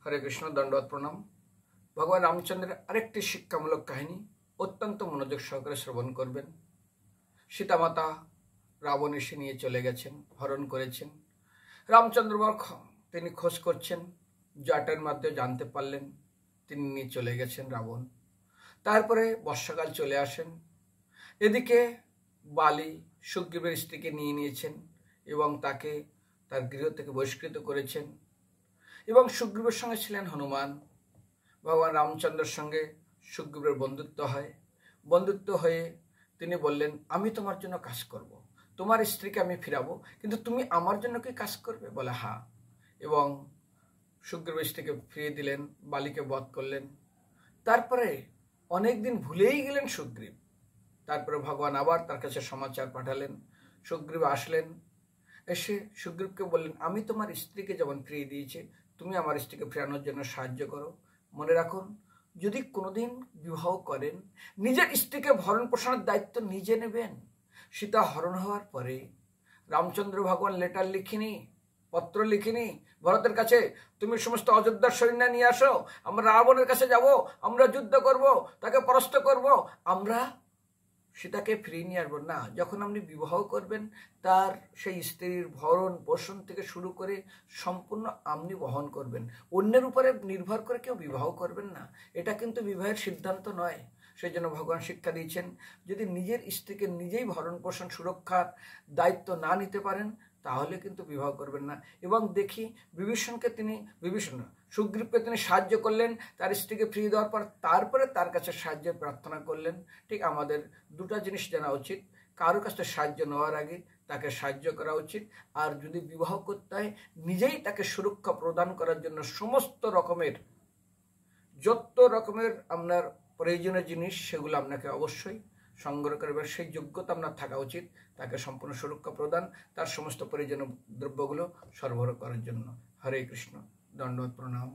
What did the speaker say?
হরে কৃষ্ণ, দণ্ডবত প্রণাম। ভগবান রামচন্দ্রের আরেকটি শিক্ষামূলক কাহিনী অত্যন্ত মনোযোগ সহকারে শ্রবণ করবেন। সীতামাতা রাবণ এসে নিয়ে চলে গেছেন, হরণ করেছেন। রামচন্দ্র তিনি খোঁজ করছেন, জটের মাধ্যমে জানতে পারলেন তিনি নিয়ে চলে গেছেন রাবণ। তারপরে বর্ষাকাল চলে আসেন। এদিকে বালি সুগ্রীবের স্ত্রীকে নিয়ে নিয়েছেন এবং তাকে তার গৃহ থেকে বহিষ্কৃত করেছেন। এবং সুগ্রীবের সঙ্গে ছিলেন হনুমান। ভগবান রামচন্দ্রের সঙ্গে সুগ্রীবের বন্ধুত্ব হয়। বন্ধুত্ব হয়ে তিনি বললেন, আমি তোমার জন্য কাজ করব, তোমার স্ত্রীকে আমি ফিরাবো, কিন্তু তুমি আমার জন্য কি কাজ করবে? বলে হ্যাঁ। এবং সুগ্রীবের স্ত্রীকে ফিরিয়ে দিলেন, বালিকে বধ করলেন। তারপরে অনেকদিন ভুলেই গেলেন সুগ্রীব। তারপরে ভগবান আবার তার কাছে সমাচার পাঠালেন। সুগ্রীব আসলেন, এসে সুগ্রীবকে বললেন, আমি তোমার স্ত্রীকে যেমন ফিরিয়ে দিয়েছি, তুমি আমার স্ত্রীকে ফেরানোর জন্য সাহায্য করো। মনে রাখুন, যদি কোনোদিন বিবাহ করেন, নিজের স্ত্রীকে ভরণ পোষণের দায়িত্ব নিজে নেবেন। সীতা হরণ হওয়ার পরে রামচন্দ্র ভগবান লেটার লিখিনি, পত্র লিখিনি ভরতের কাছে, তুমি সমস্ত অযোধ্যার সৈন্য নিয়ে আসো, আমরা রাবণের কাছে যাব, আমরা যুদ্ধ করব, তাকে পরাস্ত করব, আমরা সীতাকে ফিরিয়ে নিয়ে আসবো না। যখন আপনি বিবাহ করবেন, তার সেই স্ত্রীর ভরণ পোষণ থেকে শুরু করে সম্পূর্ণ আপনি বহন করবেন। অন্যের উপরে নির্ভর করে কেউ বিবাহ করবেন না। এটা কিন্তু বিবাহের সিদ্ধান্ত নয়। সেই জন্য ভগবান শিক্ষা দিয়েছেন, যদি নিজের স্ত্রীকে নিজেই ভরণ পোষণ সুরক্ষার দায়িত্ব না নিতে পারেন, তাহলে কিন্তু বিবাহ করবেন না। এবং দেখি সুগ্রীবকে তিনি সাহায্য করলেন তার স্ত্রীকে ফিরিয়ে দেওয়ার পর, তারপরে তার কাছে সাহায্য প্রার্থনা করলেন। ঠিক আমাদের দুটো জিনিস জানা উচিত, কারোর কাছে সাহায্য নেওয়ার আগে তাকে সাহায্য করা উচিত, আর যদি বিবাহ করতে হয় নিজেই তাকে সুরক্ষা প্রদান করার জন্য সমস্ত রকমের যত রকমের আপনার প্রয়োজনীয় জিনিস সেগুলো আপনাকে অবশ্যই সংগ্রহ করবে। সেই যোগ্যতা আপনার থাকা উচিত তাকে সম্পূর্ণ সুরক্ষা প্রদান, তার সমস্ত প্রয়োজনীয় দ্রব্যগুলো সরবরাহ করার জন্য। হরে কৃষ্ণ, দণ্ডবত প্রণাম।